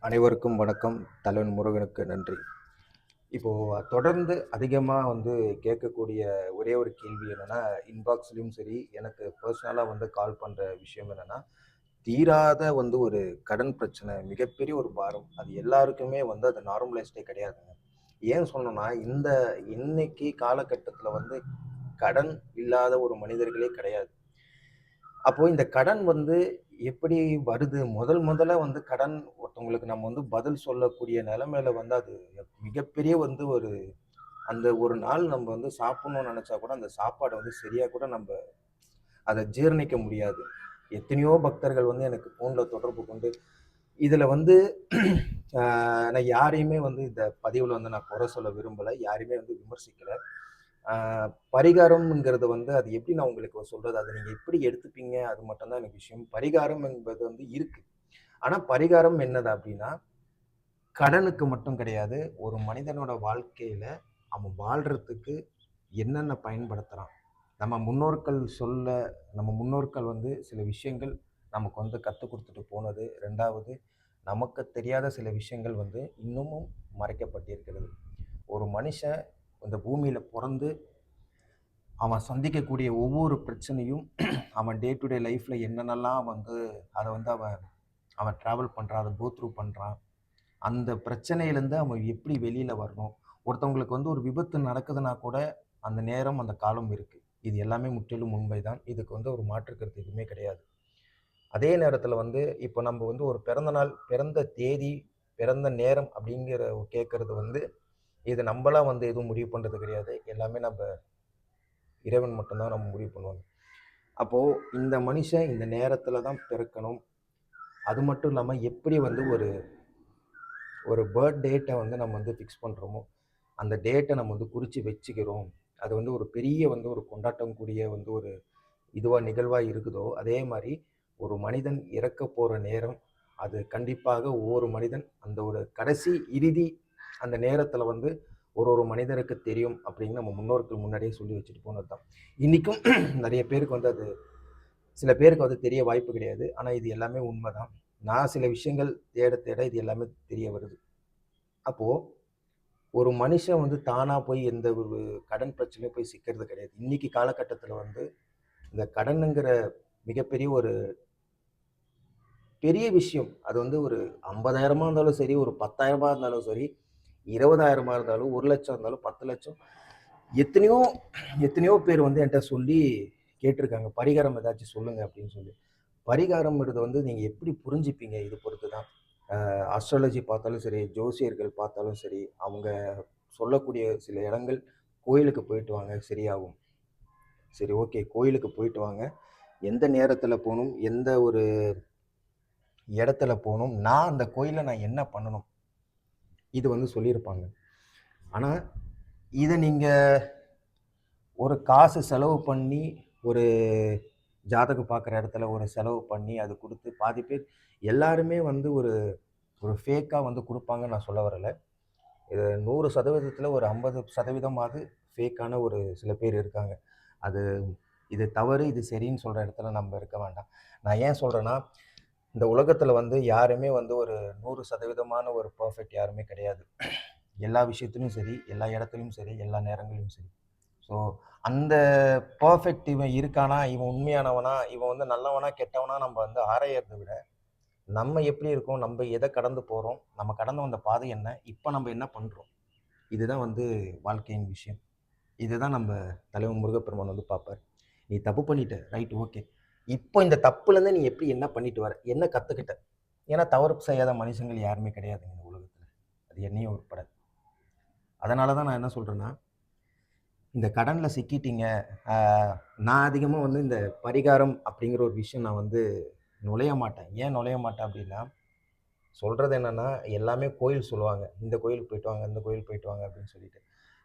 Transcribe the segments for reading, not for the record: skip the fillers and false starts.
அனைவருக்கும் வணக்கம். தலைவன் முருகனுக்கு நன்றி. இப்போ தொடர்ந்து அதிகமா கேட்கக்கூடிய ஒரே ஒரு கேள்வி என்னன்னா, இன்பாக்ஸ்லயும் சரி, எனக்கு பெர்சனலா கால் பண்ற விஷயம் என்னன்னா, தீராத ஒரு கடன் பிரச்சனை, மிகப்பெரிய ஒரு பாரம். அது எல்லாருக்குமே அது நார்மலைஸ்டே கிடையாதுங்க. ஏன் சொன்னேன்னா, இன்னைக்கு காலகட்டத்தில கடன் இல்லாத ஒரு மனிதர்களே கிடையாது. அப்போ இந்த கடன் எப்படி வருது? முதல்ல கடன் ஒருத்தவங்களுக்கு நம்ம பதில் சொல்லக்கூடிய நிலைமையில அது மிகப்பெரிய ஒரு அந்த ஒரு நாள் நம்ம சாப்பிடணும்னு நெனச்சா கூட, அந்த சாப்பாட சரியா கூட நம்ப அத ஜீரணிக்க முடியாது. எத்தனையோ பக்தர்கள் எனக்கு ஃபோன்ல தொடர்பு கொண்டு, இதுல அ நான் யாரையுமே இந்த பதிவுல நான் குறை சொல்ல விரும்பல. யாரையுமே விமர்சிக்கல. ஆ பரிகாரம்ங்கிறது அது எப்படி நான் உங்களுக்கு சொல்றது? அத நீங்க எப்படி எடுத்துப்பீங்க? அது மட்டும் தான் எனக்கு விஷயம். பரிகாரம் என்பது இருக்கு. ஆனா பரிகாரம் என்னது அப்படின்னா, கடனுக்கு மட்டும் கிடையாது. ஒரு மனிதனோட வாழ்க்கையில அவன் வாழ்றதுக்கு என்னென்ன பயன்படுத்துறான்? நம்ம முன்னோர்கள் நம்ம முன்னோர்கள் சில விஷயங்கள் நமக்கு கத்துக் குடுத்துட்டு போனது. 2வது நமக்கு தெரியாத சில விஷயங்கள் இன்னமும் மறைக்கப்பட்டிருக்கிறது. ஒரு மனுஷன் இந்த பூமியில பொறந்து அவன் சந்திக்கக்கூடிய ஒவ்வொரு பிரச்சனையும், அவன் டே டு டே லைஃப்ல என்னென்னலாம் அத அவன் அவன் டிராவல் பண்றான், அத கோ த்ரூ பண்றான். அந்த பிரச்சனையிலேருந்து அவன் எப்படி வெளியில வரணும்? ஒருத்தவங்களுக்கு ஒரு விபத்து நடக்குதுன்னா கூட, அந்த நேரம், அந்த காலம் இருக்கு. இது எல்லாமே முற்றிலும் உண்மைதான். இதுக்கு ஒரு மாற்று கருத்து எதுவுமே கிடையாது. அதே நேரத்தில இப்போ நம்ம ஒரு பிறந்த நாள், பிறந்த தேதி, பிறந்த நேரம் அப்படிங்கிற கேட்கறது இது நம்பளா எதுவும் முடிவு பண்றது கிடையாது. எல்லாமே நம்ப இறைவன் மட்டும் தான் நம்ம முடிவு பண்ணுவாங்க. அப்போ இந்த மனுஷன் இந்த நேரத்துல தான் பிறக்கணும். அது மட்டும் இல்லாம எப்படி ஒரு ஒரு பர்த் டேட்ட நம்ம ஃபிக்ஸ் பண்றோமோ, அந்த டேட்ட நம்ம குறிச்சு வச்சுக்கிறோம். அது ஒரு பெரிய ஒரு கொண்டாட்டம் கூடிய ஒரு இதுவா நிகழ்வா இருக்குதோ, அதே மாரி ஒரு மனிதன் இறக்கப் போற நேரம், அது கண்டிப்பாக ஒவ்வொரு மனிதன் அந்த ஒரு கடைசி இறுதி அந்த நேரத்துல ஒரு ஒரு மனிதருக்கு தெரியும் அப்படின்னு நம்ம முன்னோர்கள் முன்னாடியே சொல்லி வச்சுட்டு போனது தான். இன்னைக்கும் நெறைய பேருக்கு அது சில பேருக்கு தெரிய வாய்ப்பு கிடையாது. ஆனா இது எல்லாமே உண்மதான். நான் சில விஷயங்கள் தேட தேட இது எல்லாமே தெரிய வருது. அப்போ ஒரு மனுஷன் தானா போய் எந்த ஒரு கடன் பிரச்சனையும் போய் சிக்கிறது கிடையாது. இன்னைக்கு காலகட்டத்தில இந்த கடனுங்கிற மிகப்பெரிய ஒரு பெரிய விஷயம். அது ஒரு 50,000 இருந்தாலும் சரி, ஒரு 10,000 இருந்தாலும் சரி, 20,000 இருந்தாலும், 1,00,000 இருந்தாலும், 10,00,000 எத்தனையோ எத்தனையோ பேர் என்ட்ட சொல்லி கேட்டிருக்காங்க. பரிகாரம் ஏதாச்சும் சொல்லுங்க அப்படின்னு சொல்லி. பரிகாரம்ங்கிறது நீங்க எப்படி புரிஞ்சுப்பீங்க இது பொறுத்து தான். அஸ்ட்ராலஜி பார்த்தாலும் சரி, ஜோசியர்கள் பார்த்தாலும் சரி, அவங்க சொல்லக்கூடிய சில இடங்கள் கோயிலுக்கு போயிட்டு வாங்க சரியாகும். சரி ஓகே கோயிலுக்கு போயிட்டு வாங்க. எந்த நேரத்தில போணும்? எந்த ஒரு இடத்துல போணும்? அந்த கோயில்ல நான் என்ன பண்ணணும்? இது சொல்லியிருப்பாங்க. ஆனா, இத நீங்க ஒரு காசு செலவு பண்ணி, ஒரு ஜாதகம் பார்க்குற இடத்துல ஒரு செலவு பண்ணி, அது குடுத்து பாதி பேர் எல்லாருமே ஒரு ஒரு ஃபேக்கா குடுப்பாங்கன்னு நான் சொல்ல வரல. இது 100% ஒரு 50% ஃபேக்கான ஒரு சில பேர் இருக்காங்க. அது இது தவறு, இது சரின்னு சொல்ற இடத்துல நம்ம இருக்க வேண்டாம். நான் ஏன் சொல்றேன்னா, இந்த உலகத்துல யாருமே ஒரு 100% ஒரு பெர்ஃபெக்ட் யாருமே கிடையாது. எல்லா விஷயத்திலும் சரி, எல்லா இடத்துலயும் சரி, எல்லா நேரங்களிலும் சரி. ஸோ, அந்த பெர்ஃபெக்ட் இவன் இருக்கானா? இவன் உண்மையானவனா? இவன் நல்லவனா? கெட்டவனா? நம்ம ஆராயறத விட, நம்ம எப்படி இருக்கோம்? நம்ம எத கடந்து போறோம்? நம்ம கடந்து வந்த பாதை என்ன? இப்ப நம்ம என்ன பண்றோம்? இதுதான் வாழ்க்கையின் விஷயம். இதுதான் நம்ம தலைவன் முருகப்பெருமான் பார்ப்பாரு. நீ தப்பு பண்ணிட்ட. Right okay. இப்போ இந்த தப்புலேருந்து நீ எப்படி என்ன பண்ணிட்டு வர? என்ன கத்துக்கிட்ட? ஏன்னா தவறு செய்யாத மனுஷங்கள் யாருமே கிடையாதுங்க இந்த உலகத்துல. அது என்னையும் உட்பட. அதனால தான் நான் என்ன சொல்றேன்னா, இந்த கடன்ல சிக்கிட்டீங்க. அ நான் அதிகமா இந்த பரிகாரம் அப்படிங்கிற ஒரு விஷயம் நான் நுழைய மாட்டேன். ஏன் நுழைய மாட்டேன் அப்படின்னா, சொல்றது என்னன்னா, எல்லாமே கோயில் சொல்லுவாங்க. இந்த கோயிலுக்கு போயிட்டு வாங்க, இந்த கோயிலுக்கு போயிட்டு வாங்க அப்படின்னு சொல்லிட்டு.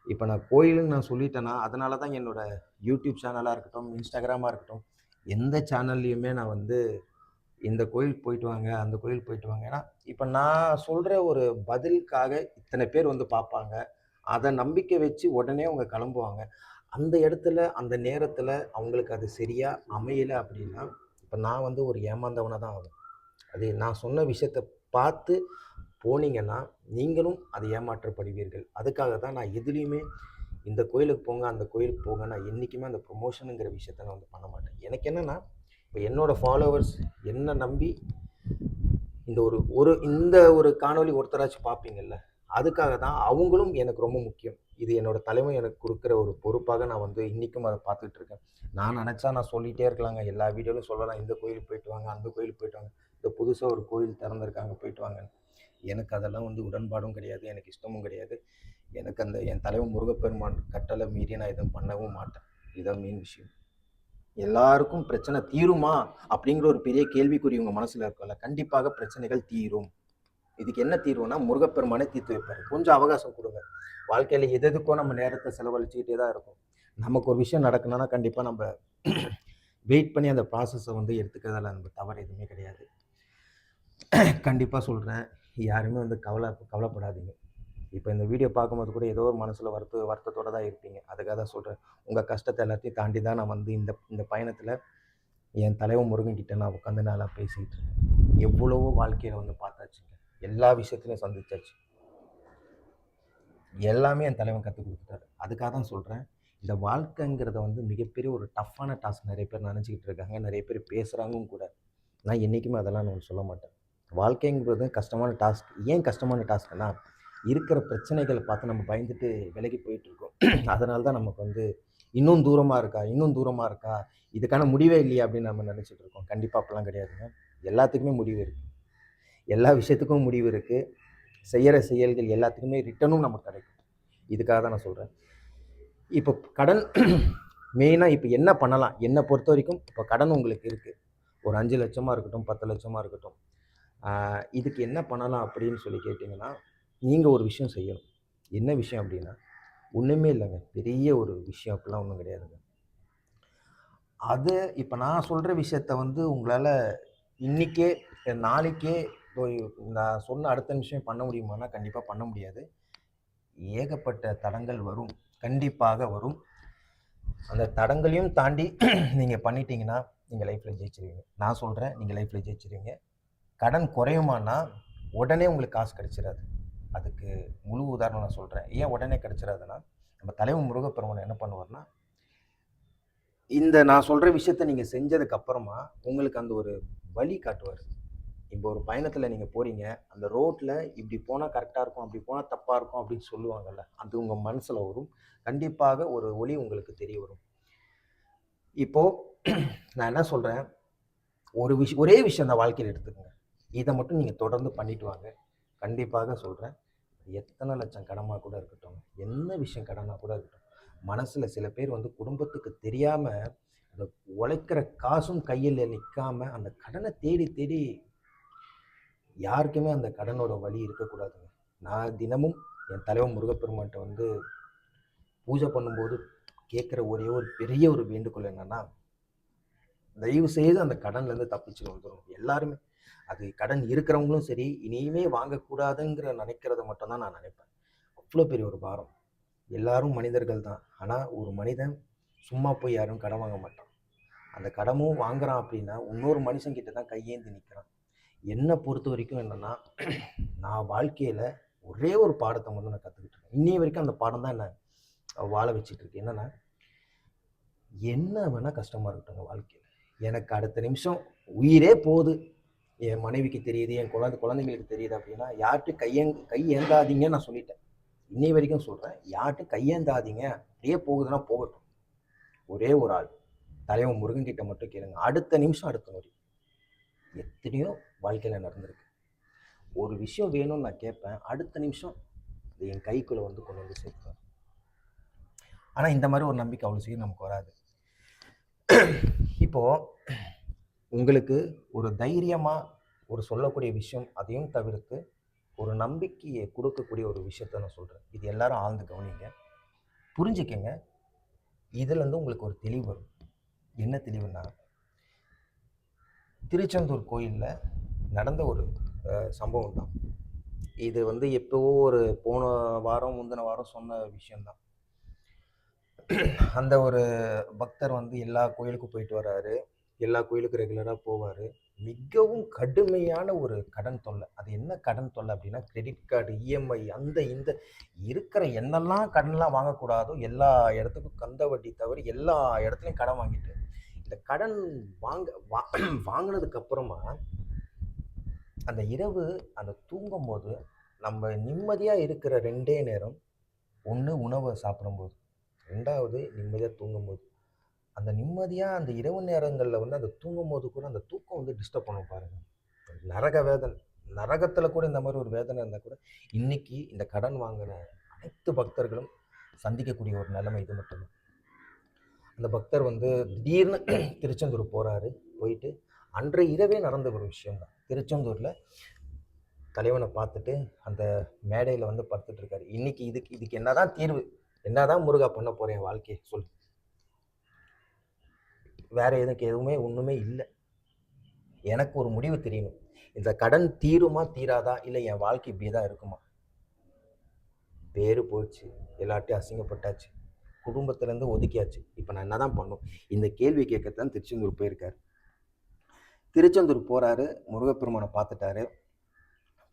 இப்ப நான் கோயிலுன்னு நான் சொல்லிட்டேன்னா, அதனால தான் என்னோட யூடியூப் சேனலா இருக்கட்டும், இன்ஸ்டாகிராமா இருக்கட்டும், எந்த சேனல்லயுமே நான் இந்த கோயிலுக்கு போயிட்டு வாங்க, அந்த கோயிலுக்கு போயிட்டு வாங்க. ஏன்னா, இப்ப நான் சொல்ற ஒரு பதிலுக்காக இத்தன பேர் பார்ப்பாங்க. அத நம்பிக்கை வச்சு உடனே அவங்க கிளம்புவாங்க. அந்த இடத்துல, அந்த நேரத்துல அவங்களுக்கு அது சரியா அமையல அப்படின்னா, இப்ப நான் ஒரு ஏமாந்தவனா தான் ஆவேன். அது நான் சொன்ன விஷயத்த பார்த்து போனீங்கன்னா நீங்களும் அதை ஏமாற்றப்படுவீர்கள். அதுக்காக தான் நான் எதுலேயுமே இந்த கோயிலுக்கு போங்க, அந்த கோயிலுக்கு போங்க, நான் என்றைக்குமே அந்த ப்ரொமோஷனுங்கிற விஷயத்த நான் வந்து பண்ண மாட்டேன். எனக்கு என்னென்னா, இப்போ என்னோடய ஃபாலோவர்ஸ் என்ன நம்பி இந்த ஒரு ஒரு இந்த ஒரு காணொளி ஒருத்தராச்சும் பார்ப்பீங்கள்ல, அதுக்காக தான் அவங்களும் எனக்கு ரொம்ப முக்கியம். இது என்னோட தலைமை எனக்கு குடுக்குற ஒரு பொறுப்பாக நான் வந்து இன்னைக்கும் அத பார்த்துட்டு இருக்கேன். நான் நெனச்சா நான் சொல்லிட்டே இருக்கலாங்க. எல்லா வீடியோலயும் சொல்லலாம். இந்த கோயிலுக்கு போயிட்டு வாங்க, அந்த கோயிலுக்கு போயிட்டு வாங்க. இந்த புதுசா ஒரு கோயில் திறந்திருக்காங்க போயிட்டு வாங்கன்னு. எனக்கு அதெல்லாம் வந்து உடன்பாடும் கிடையாது. எனக்கு இஷ்டமும் கிடையாது. எனக்கு அந்த என் தலைவன் முருகப்பெருமான் கட்டளை மீறி நான் எதுவும் பண்ணவும் மாட்டேன். இதான் மெயின் விஷயம். எல்லாருக்கும் பிரச்சனை தீருமா? அப்படிங்கிற ஒரு பெரிய கேள்விக்குறி உங்க மனசுல இருக்கும்ல. கண்டிப்பாக பிரச்சனைகள் தீரும். இதுக்கு என்ன தீர்வுனா முருகப்பெருமானே தீர்த்து வைப்பாரு. கொஞ்சம் அவகாசம் கொடுங்க. வாழ்க்கையில எதுக்கோ நம்ம நேரத்தை செலவழிச்சுக்கிட்டே தான் இருக்கும். நமக்கு ஒரு விஷயம் நடக்கணும்னா கண்டிப்பா நம்ம வெயிட் பண்ணி அந்த ப்ராசஸை வந்து எடுத்துக்கிறதால நம்ம தவறு எதுவுமே கிடையாது. கண்டிப்பா சொல்றேன். யாருமே வந்து கவலைப்படாதீங்க. இப்போ இந்த வீடியோ பார்க்கும்போது கூட ஏதோ ஒரு மனசுல வருத்தத்தோட தான் இருப்பீங்க. அதுக்காக தான் சொல்றேன். உங்க கஷ்டத்தை எல்லாத்தையும் தாண்டி தான் நான் வந்து இந்த இந்த பயணத்துல என் தலைவன் முருகன் கிட்ட நான் உட்காந்து நல்லா பேசிட்டு இருக்கேன். எவ்வளவோ வாழ்க்கையில வந்து பார்த்தாச்சுங்க. எல்லா விஷயத்திலையும் சந்திச்சாச்சு. எல்லாமே என் தலைவன் கற்றுக் கொடுத்துட்டாரு. அதுக்காக தான் சொல்கிறேன். இந்த வாழ்க்கைங்கிறத வந்து மிகப்பெரிய ஒரு டஃப்பான டாஸ்க் நிறைய பேர் நினச்சிக்கிட்டு இருக்காங்க. நிறைய பேர் பேசுகிறாங்கவும் கூட. நான் என்றைக்குமே அதெல்லாம் நான் சொல்ல மாட்டேன். வாழ்க்கைங்கிறது கஷ்டமான டாஸ்க். ஏன் கஷ்டமான டாஸ்க்னா, இருக்கிற பிரச்சனைகளை பார்த்து நம்ம பயந்துட்டு விலகி போயிட்டுருக்கோம். அதனால தான் நமக்கு வந்து இன்னும் தூரமாக இருக்கா, இன்னும் தூரமாக இருக்கா, இதுக்கான முடிவே இல்லையா அப்படின்னு நம்ம நினச்சிட்டு இருக்கோம். கண்டிப்பாக அப்படிலாம் கிடையாதுங்க. எல்லாத்துக்குமே முடிவு இருக்குது. எல்லா விஷயத்துக்கும் முடிவு இருக்குது. செய்கிற செயல்கள் எல்லாத்துக்குமே ரிட்டனும் நமக்கு கிடைக்கும். இதுக்காக தான் நான் சொல்கிறேன். இப்போ கடன் மெயினாக இப்போ என்ன பண்ணலாம்? என்னை பொறுத்த வரைக்கும் இப்போ கடன் உங்களுக்கு இருக்குது. ஒரு 5 லட்சமாக இருக்கட்டும், 10 லட்சமாக இருக்கட்டும். இதுக்கு என்ன பண்ணலாம் அப்படின்னு சொல்லி கேட்டிங்கன்னா, நீங்கள் ஒரு விஷயம் செய்யணும். என்ன விஷயம் அப்படின்னா, ஒன்றுமே இல்லைங்க. பெரிய ஒரு விஷயம் அப்படிலாம் ஒன்றும் கிடையாதுங்க. அது இப்போ நான் சொல்கிற விஷயத்த வந்து உங்களால் இன்றைக்கே நாளைக்கே நான் சொன்ன அடுத்த நிமிஷம் பண்ண முடியுமானா கண்டிப்பாக பண்ண முடியாது. ஏகப்பட்ட தடங்கள் வரும். கண்டிப்பாக வரும். அந்த தடங்களையும் தாண்டி நீங்கள் பண்ணிட்டீங்கன்னா, நீங்கள் லைஃப்பில் ஜெயிச்சிருவீங்க. நான் சொல்கிறேன், நீங்கள் லைஃப்பில் ஜெயிச்சிருவீங்க. கடன் குறையுமானா, உடனே உங்களுக்கு காசு கிடைச்சிடாது. அதுக்கு முழு உதாரணம் நான் சொல்கிறேன். ஏன் உடனே கிடைச்சிடாதுன்னா, நம்ம தலைவன் முருகப்பெருமான் என்ன பண்ணுவார்னா, இந்த நான் சொல்கிற விஷயத்த நீங்கள் செஞ்சதுக்கு அப்புறமா உங்களுக்கு அந்த ஒரு வழி காட்டுவார். இப்போ ஒரு பயணத்தில் நீங்கள் போகிறீங்க, அந்த ரோட்டில் இப்படி போனால் கரெக்டாக இருக்கும், அப்படி போனால் தப்பாக இருக்கும் அப்படின்னு சொல்லுவாங்கல்ல, அது உங்கள் மனசில் வரும். கண்டிப்பாக ஒரு ஒளி உங்களுக்கு தெரிய வரும். இப்போது நான் என்ன சொல்கிறேன், ஒரே விஷயம் தான் வாழ்க்கையில் எடுத்துக்கோங்க. இதை மட்டும் நீங்கள் தொடர்ந்து பண்ணிட்டு வாங்க. கண்டிப்பாக சொல்கிறேன், எத்தனை லட்சம் கடனாக கூட இருக்கட்டும், என்ன விஷயம் கடனாக கூட இருக்கட்டும், மனசில் சில பேர் வந்து குடும்பத்துக்கு தெரியாமல் அந்த உழைக்கிற காசும் கையில் நிற்காம அந்த கடனை தேடி தேடி யாருக்குமே அந்த கடனோட வலி இருக்கக்கூடாதுங்க. நான் தினமும் என் தலைவன் முருகப்பெருமான்கிட்ட வந்து பூஜை பண்ணும்போது கேட்குற ஒரே ஒரு பெரிய ஒரு வேண்டுகோள் என்னன்னா, தயவு செய்து அந்த கடன்லேருந்து தப்பிச்சு வந்துடும். எல்லாருமே அது கடன் இருக்கிறவங்களும் சரி, இனிமே வாங்கக்கூடாதுங்கிற நினைக்கிறத மட்டும்தான் நான் நினைப்பேன். அவ்வளோ பெரிய ஒரு பாரம். எல்லாரும் மனிதர்கள் தான். ஆனால் ஒரு மனிதன் சும்மா போய் யாரும் கடன் வாங்க மாட்டான். அந்த கடமும் வாங்குறான் அப்படின்னா இன்னொரு மனுஷங்கிட்ட தான் கையேந்தி நிற்கிறான். என்னை பொறுத்த வரைக்கும் என்னென்னா, நான் வாழ்க்கையில் ஒரே ஒரு பாடத்தை வந்து நான் கற்றுக்கிட்டு இருக்கேன். இன்னி வரைக்கும் அந்த பாடம் தான் என்னை வாழ வச்சுட்டு இருக்கு. என்னென்னா, என்ன வேணால் கஷ்டமாக இருக்கட்டும் வாழ்க்கையில், எனக்கு அடுத்த நிமிஷம் உயிரே போகுது, என் மனைவிக்கு தெரியுது, என் குழந்தைங்களுக்கு தெரியுது அப்படின்னா யார்கிட்டையும் கையேந்தாதீங்கன்னு நான் சொல்லிட்டேன். இன்னி வரைக்கும் சொல்கிறேன், யார்கிட்டையும் கையேந்தாதீங்க. அப்படியே போகுதுன்னா போகட்டும். ஒரே ஒரு ஆள் தலைவன் முருகன் கிட்ட மட்டும் கேளுங்க. அடுத்த நிமிஷம் அடுத்த நொடி. எத்தனையோ வாழ்க்கையில் நடந்திருக்கு. ஒரு விஷயம் வேணும்னு நான் கேட்பேன், அடுத்த நிமிஷம் அது என் கைக்குள்ளே வந்து கொண்டு வந்து சேர்த்துவேன். ஆனால் இந்த மாதிரி ஒரு நம்பிக்கை அவ்வளோ சீக்கிரம் நமக்கு வராது. இப்போது உங்களுக்கு ஒரு தைரியமாக ஒரு சொல்லக்கூடிய விஷயம், அதையும் தவிர்த்து ஒரு நம்பிக்கையை கொடுக்கக்கூடிய ஒரு விஷயத்த நான் சொல்கிறேன். இது எல்லாரும் ஆழ்ந்து கவனிங்க, புரிஞ்சுக்கங்க. இதுலேருந்து உங்களுக்கு ஒரு தெளிவு வரும். என்ன தெளிவுன்னா, திருச்செந்தூர் கோயிலில் நடந்த ஒரு சம்பவம் தான் இது. வந்து எப்போவோ ஒரு போன வாரம் முந்தின வாரம் சொன்ன விஷயம்தான். அந்த ஒரு பக்தர் வந்து எல்லா கோயிலுக்கும் போயிட்டு வர்றாரு, எல்லா கோயிலுக்கும் ரெகுலராக போவார். மிகவும் கடுமையான ஒரு கடன் தொல்லை. அது என்ன கடன் தொல்லை அப்படின்னா, கிரெடிட் கார்டு, இஎம்ஐ அந்த இந்த இருக்கிற என்னெல்லாம் கடன்லாம் வாங்கக்கூடாதோ எல்லா இடத்துக்கும் கந்த வட்டி தவிர எல்லா இடத்துலையும் கடன் வாங்கிட்டு, இந்த கடன் வாங்கினதுக்கு அப்புறமா அந்த இரவு அந்த தூங்கும்போது நம்ம நிம்மதியாக இருக்கிற ரெண்டே நேரம், ஒன்று உணவை சாப்பிடும்போது, ரெண்டாவது நிம்மதியாக தூங்கும்போது. அந்த நிம்மதியாக அந்த இரவு நேரங்களில் வந்து அந்த தூங்கும்போது கூட அந்த தூக்கம் வந்து டிஸ்டர்ப் பண்ணும் பாருங்க. நரக வேதனை. நரகத்தில் கூட இந்த மாதிரி ஒரு வேதனை இருந்தால் கூட இன்னைக்கு இந்த கடன் வாங்கின அனைத்து பக்தர்களும் சந்திக்கக்கூடிய ஒரு நிலைமை இது மட்டும்தான். அந்த பக்தர் வந்து திடீர்னு திருச்செந்தூர் போகிறாரு. போயிட்டு அன்றைய இரவே நடந்த ஒரு விஷயம்தான். திருச்செந்தூரில் தலைவனை பார்த்துட்டு அந்த மேடையில் வந்து படுத்துட்டு இருக்காரு. இன்னைக்கு இதுக்கு என்னதான் தீர்வு, என்னதான் முருகா பண்ண போறேன் வாழ்க்கையை சொல். வேற எதுவுமே ஒன்றுமே இல்லை. எனக்கு ஒரு முடிவு தெரியணும். இந்த கடன் தீருமா தீராதா, இல்லை என் வாழ்க்கை இப்படியே தான் இருக்குமா? பேரு போச்சு, எல்லாட்டையும் அசிங்கப்பட்டாச்சு, குடும்பத்திலேருந்து ஒதுக்கியாச்சு. இப்போ நான் என்ன தான் பண்ணும்? இந்த கேள்வி கேட்கத்தான் திருச்செந்தூர் போயிருக்காரு. திருச்செந்தூர் போகிறாரு, முருகப்பெருமானை பார்த்துட்டாரு.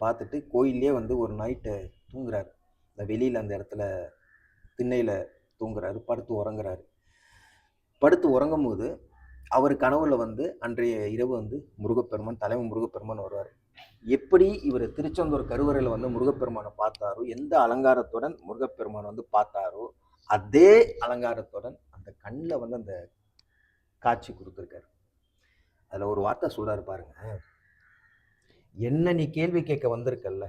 பார்த்துட்டு கோயிலே வந்து ஒரு நைட்டு தூங்குறாரு. இந்த வெளியில் அந்த இடத்துல திண்ணையில் தூங்குறாரு, படுத்து உறங்குறாரு. படுத்து உறங்கும் போது அவர் கனவுல வந்து அன்றைய இரவு வந்து முருகப்பெருமான், தலைவன் முருகப்பெருமான் வருவார். எப்படி இவர் திருச்செந்தூர் கருவறையில் வந்து முருகப்பெருமானை பார்த்தாரோ, எந்த அலங்காரத்துடன் முருகப்பெருமான் வந்து பார்த்தாரோ, அதே அலங்காரத்துடன் அந்த கண்ணில் வந்து அந்த காட்சி கொடுத்துருக்காரு. அதில் ஒரு வார்த்தை சொல்றாரு பாருங்க, என்ன நீ கேள்வி கேட்க வந்திருக்கல்ல,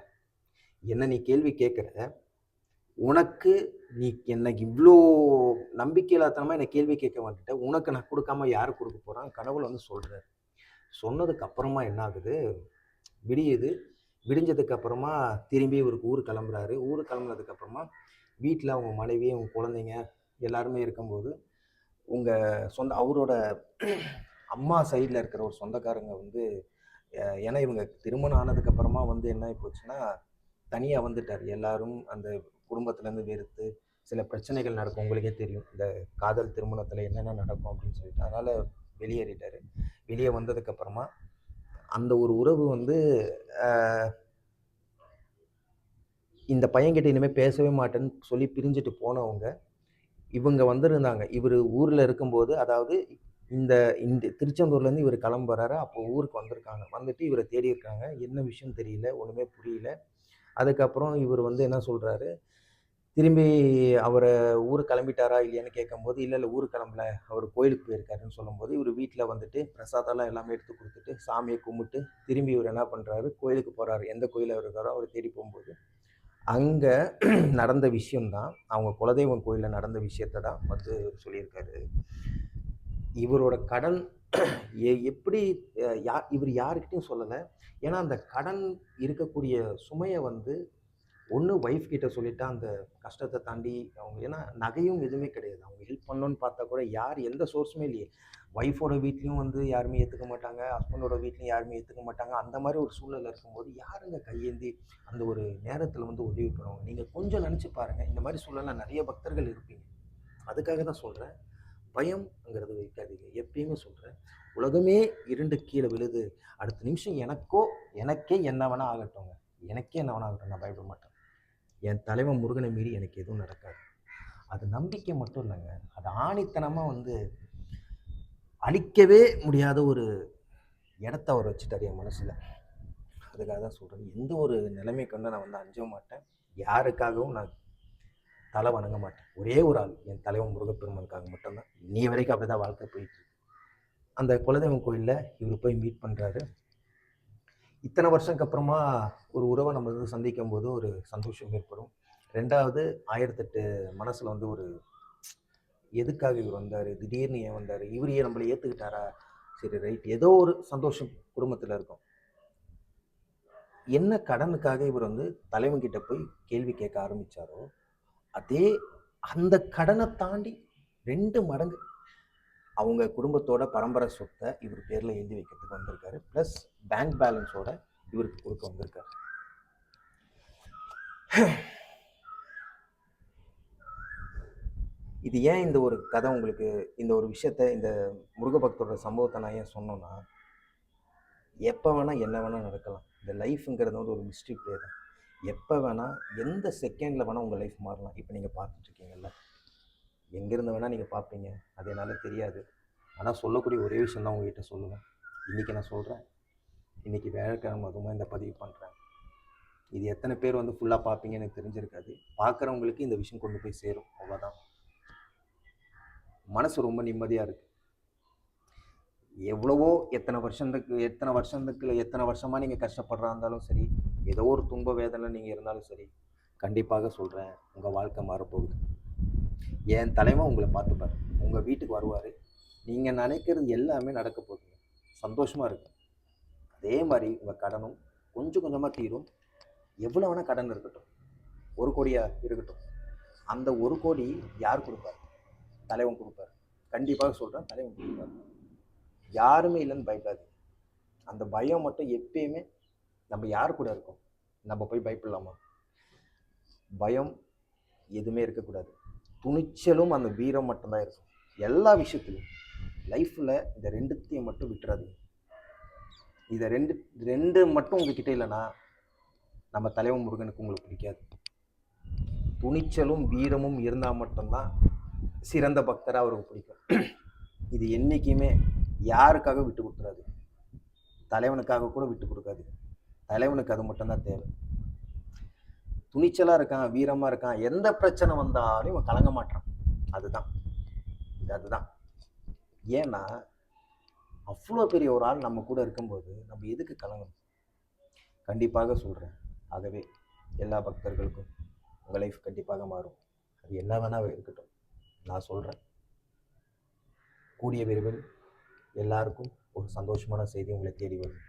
என்ன நீ கேள்வி கேட்குற, உனக்கு நீ என்னை இவ்வளோ நம்பிக்கை இல்லாதனமா என்னை கேள்வி கேட்க வந்துட்ட, உனக்கு நான் கொடுக்காம யாரு கொடுக்க போறான்? கனவுல வந்து சொல்றாரு. சொன்னதுக்கு அப்புறமா என்ன ஆகுது, விடியுது. விடிஞ்சதுக்கு அப்புறமா திரும்பி இவருக்கு ஊர் கிளம்புறாரு. ஊர் கிளம்புனதுக்கு அப்புறமா வீட்டில் அவங்க மனைவி, அவங்க குழந்தைங்க எல்லாருமே இருக்கும்போது அவரோட அம்மா சைடில் இருக்கிற ஒரு சொந்தக்காரங்க வந்து, ஏன்னா இவங்க திருமணம் ஆனதுக்கு அப்புறமா வந்து என்ன ஆகி போச்சுன்னா தனியாக வந்துட்டார். எல்லாரும் அந்த குடும்பத்துலேருந்து வெறுத்து சில பிரச்சனைகள் நடக்கும், உங்களுக்கே தெரியும் இந்த காதல் திருமணத்தில் என்னென்ன நடக்கும் அப்படின்னு சொல்லிட்டு, அதனால் வெளியேறிட்டார். வெளியே வந்ததுக்கப்புறமா அந்த ஒரு உறவு வந்து இந்த பையன்கிட்ட இனிமேல் பேசவே மாட்டேன்னு சொல்லி பிரிஞ்சுட்டு போனவங்க இவங்க வந்திருந்தாங்க. இவர் ஊரில் இருக்கும்போது, அதாவது இந்த இந்த திருச்செந்தூர்லேருந்து இவர் கிளம்புறாரு. அப்போ ஊருக்கு வந்திருக்காங்க. வந்துட்டு இவரை தேடி இருக்காங்க. என்ன விஷயம் தெரியல, ஒன்றுமே புரியல. அதுக்கப்புறம் இவர் வந்து என்ன சொல்கிறாரு, திரும்பி அவரை ஊருக்கு கிளம்பிட்டாரா இல்லையான்னு கேட்கும்போது, இல்லை இல்லை ஊருக்கு கிளம்பல, அவர் கோயிலுக்கு போயிருக்காருன்னு சொல்லும்போது, இவர் வீட்டில் வந்துட்டு பிரசாதம்லாம் எல்லாமே எடுத்து கொடுத்துட்டு சாமியை கும்பிட்டு திரும்பி இவர் என்ன பண்ணுறாரு, கோயிலுக்கு போகிறாரு. எந்த கோயிலில் இருக்காரோ அவரை தேடி போகும்போது அங்கே நடந்த விஷயம்தான், அவங்க குலதெய்வம் கோயிலில் நடந்த விஷயத்தை தான் வந்து சொல்லியிருக்காரு. இவரோட கடன் எப்படி இவர் யாருக்கிட்டையும் சொல்லலை. ஏன்னா அந்த கடன் இருக்கக்கூடிய சுமையை வந்து ஒன்று ஒய்ஃப் கிட்ட சொல்லிட்டா அந்த கஷ்டத்தை தாண்டி அவங்க, ஏன்னா நகையும் எதுவுமே கிடையாது, அவங்க ஹெல்ப் பண்ணணும்னு பார்த்தா கூட யார் எந்த சோர்ஸுமே இல்லையே. ஒய்ஃபோட வீட்லேயும் வந்து யாருமே ஏற்றுக்க மாட்டாங்க, ஹஸ்பண்டோட வீட்லேயும் யாருமே ஏற்றுக்க மாட்டாங்க. அந்த மாதிரி ஒரு சூழ்நிலை இருக்கும்போது யாருங்க கையேந்தி அந்த ஒரு நேரத்தில் வந்து உதவி பண்ணுவாங்க? நீங்கள் கொஞ்சம் நினச்சி பாருங்கள். இந்த மாதிரி சூழ்நிலை நிறைய பக்தர்கள் இருப்பீங்க. அதுக்காக தான் சொல்கிறேன், பயம்ங்கிறது வைக்காதீங்க. எப்பயுமே சொல்கிறேன், உலகமே இருண்டு கீழே விழுது, அடுத்த நிமிஷம் எனக்கே என்ன வேணா ஆகட்டும்ங்க, எனக்கே என்ன வேணா ஆகட்டும், நான் பயப்பட மாட்டேன். என் தலைவன் முருகனை மீறி எனக்கு எதுவும் நடக்காது. அது நம்பிக்கை மட்டும் இல்லைங்க, அது ஆணித்தனமாக வந்து அழிக்கவே முடியாத ஒரு இடத்த அவர் வச்சுட்டார் என் மனசில். அதுக்காக தான் சொல்கிறேன், எந்த ஒரு நிலைமை கொண்டு நான் வந்து அஞ்ச மாட்டேன், யாருக்காகவும் நான் தலை வணங்க மாட்டேன். ஒரே ஒரு ஆள், என் தலைவன் முருகப்பெருமானுக்காக மட்டும்தான். இன்னைய வரைக்கும் அப்படி தான் வாழ்க்கை போயிட்டு. அந்த குலதெய்வம் கோயிலில் இவர் போய் மீட் பண்ணுறாரு. இத்தனை வருஷத்துக்கு அப்புறமா ஒரு உறவை நம்ம வந்து சந்திக்கும் போது ஒரு சந்தோஷம் ஏற்படும். ரெண்டாவது 1008 மனசில் வந்து ஒரு, எதுக்காக இவர் வந்தார், திடீர்னு ஏன் வந்தார், இவர் ஏன் நம்மளை ஏற்றுக்கிட்டாரா, சரி ரைட், ஏதோ ஒரு சந்தோஷம் குடும்பத்தில் இருக்கும். என்ன கடனுக்காக இவர் வந்து தலைவன்கிட்ட போய் கேள்வி கேட்க ஆரம்பித்தாரோ, அதே அந்த கடனை தாண்டி 2 மடங்கு அவங்க குடும்பத்தோட பரம்பரை சொத்தை இவர் பேரில் எழுதி வைக்கிறதுக்கு வந்திருக்காரு. ப்ளஸ் பேங்க் பேலன்ஸோட இவருக்கு கொடுக்க வந்திருக்காரு. இது ஏன் இந்த ஒரு கதை உங்களுக்கு, இந்த ஒரு விஷயத்த, இந்த முருக பக்தரோட சம்பவத்தை நான் ஏன் சொன்னோன்னா, எப்போ வேணால் என்ன வேணால் நடக்கலாம். இந்த லைஃப்ங்கிறது வந்து ஒரு மிஸ்ட்ரி ப்ளே தான். எப்போ வேணால் எந்த செகண்டில் வேணால் உங்கள் லைஃப் மாறலாம். இப்போ நீங்கள் பார்த்துட்ருக்கீங்கல்ல, எங்கேருந்து வேணால் நீங்கள் பார்ப்பீங்க, அது என்னால் தெரியாது. ஆனால் சொல்லக்கூடிய ஒரே விஷயம் தான் உங்ககிட்ட சொல்லுவேன். இன்றைக்கி நான் சொல்கிறேன், இன்றைக்கி வியாழக்கிழமை அதுவுமா இந்த பதிவு பண்ணுறேன். இது எத்தனை பேர் வந்து ஃபுல்லாக பார்ப்பீங்கன்னு எனக்கு தெரிஞ்சிருக்காது. பார்க்குறவங்களுக்கு இந்த விஷயம் கொண்டு போய் சேரும், அவ்வளோதான். மனசு ரொம்ப நிம்மதியாக இருக்குது. எவ்வளவோ எத்தனை வருஷமாக நீங்கள் கஷ்டப்படுறா இருந்தாலும் சரி, ஏதோ ஒரு துன்ப வேதனை நீங்கள் இருந்தாலும் சரி, கண்டிப்பாக சொல்கிறேன், உங்கள் வாழ்க்கை மாறப்போகுது. என் தலைவன் உங்களை பார்த்துப்பார், உங்கள் வீட்டுக்கு வருவார், நீங்கள் நினைக்கிறது எல்லாமே நடக்க போகுதுங்க. சந்தோஷமாக இருக்கு. அதே மாதிரி உங்கள் கடனும் கொஞ்சம் கொஞ்சமாக தீரும். எவ்வளோ வேணால் கடன் இருக்கட்டும், 1 கோடியாக இருக்கட்டும், அந்த 1 கோடி யார் கொடுப்பார்? தலைவன் கொடுப்பார். கண்டிப்பாக சொல்கிறேன், தலைவன் கொடுப்பார். யாருமே இல்லைன்னு பயப்படாது. அந்த பயம் மட்டும் எப்பயுமே, நம்ம யார் கூட இருக்கோம், நம்ம போய் பயப்படலாமா? பயம் எதுவுமே இருக்கக்கூடாது. துணிச்சலும் அந்த வீரம் மட்டும்தான் இருக்கும் எல்லா விஷயத்துலையும். லைஃப்பில் இந்த 2த்தையும் மட்டும் விட்டுறாதீங்க. இதை ரெண்டு மட்டும் உங்ககிட்ட இல்லைன்னா நம்ம தலைவன் முருகனுக்கு உங்களுக்கு பிடிக்காது. துணிச்சலும் வீரமும் இருந்தால் மட்டும்தான் சிறந்த பக்தராக அவருக்கு பிடிக்கும். இது என்றைக்குமே யாருக்காக விட்டு கொடுத்துறாது, தலைவனுக்காக கூட விட்டு கொடுக்காது. தலைவனுக்கு அது மட்டும்தான் தேவை. துணிச்சலாக இருக்கான், வீரமாக இருக்கான், எந்த பிரச்சனை வந்தாலும் இவன் கலங்க மாட்டான். அதுதான். ஏன்னா அவ்வளோ பெரிய ஒரு ஆள் நம்ம கூட இருக்கும்போது நம்ம எதுக்கு கலங்கணும்? கண்டிப்பாக சொல்கிறேன். ஆகவே எல்லா பக்தர்களுக்கும் உங்கள் லைஃப் கண்டிப்பாக மாறும். அது என்ன வேணால் இருக்கட்டும். நான் சொல்கிறேன், கூடிய விரைவில் எல்லாருக்கும் ஒரு சந்தோஷமான செய்தி உங்களை தேடி வரும்.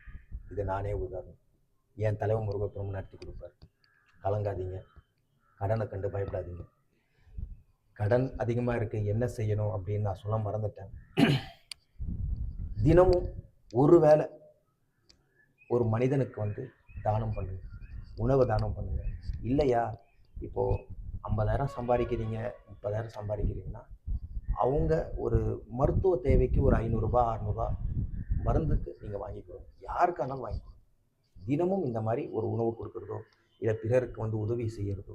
இது நானே உதாரணம். என் தலைவர் முருகப்பெருமான் நடத்தி கொடுப்பார். கலங்காதீங்க, கடனை கண்டு பயப்படாதீங்க. கடன் அதிகமாக இருக்குது, என்ன செய்யணும் அப்படின்னு நான் சொல்ல மறந்துட்டேன். தினமும் ஒரு வேளை ஒரு மனிதனுக்கு வந்து தானம் பண்ணுங்க, உணவு தானம் பண்ணுங்க. இல்லையா, இப்போது 50,000 சம்பாதிக்கிறீங்க, 30,000 சம்பாதிக்கிறீங்கன்னா அவங்க ஒரு மருத்துவ தேவைக்கு ஒரு 500ரூபா 600ரூபா மருந்துக்கு நீங்கள் வாங்கிக்கணும். யாருக்கானாலும் வாங்கிக்கணும். தினமும் இந்த மாதிரி ஒரு உணவு கொடுக்குறதோ, இல்லை பிறருக்கு வந்து உதவி செய்கிறதோ,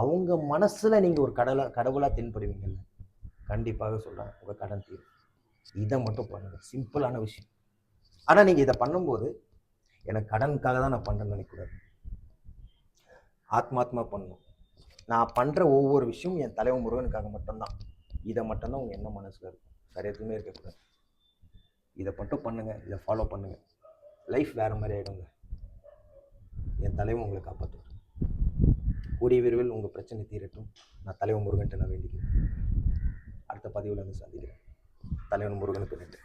அவங்க மனசில் நீங்கள் ஒரு கடவுளாக தென்படுவீங்கல்ல, கண்டிப்பாக சொல்கிறேன், உங்கள் கடன் தீரும். இதை மட்டும் பண்ணுங்கள், சிம்பிளான விஷயம். ஆனால் நீங்கள் இதை பண்ணும்போது எனக்கு கடனுக்காக தான் நான் பண்ணுறேன்னு நினைக்கக்கூடாது. ஆத்மாத்மா பண்ணணும். நான் பண்ணுற ஒவ்வொரு விஷயமும் என் தலைவன் முருகனுக்காக மட்டும்தான். இதை மட்டும்தான் உங்கள் என்ன மனசில் இருக்கும், வேறு எதுவுமே இருக்கக்கூடாது. இதை மட்டும் பண்ணுங்கள், இதை ஃபாலோ பண்ணுங்கள், லைஃப் வேறு மாதிரி ஆகிடுங்க. என் தலைவன் உங்களை காப்பாற்றுவார். கூடிய விரைவில் உங்கள் பிரச்சனை தீரட்டும். நான் தலைவன் முருகன்ட்டு நான் வேண்டிக்கிறேன். அடுத்த பதிவில் வந்து சந்திக்கிறேன். தலைவன் முருகனுக்கு நன்றி.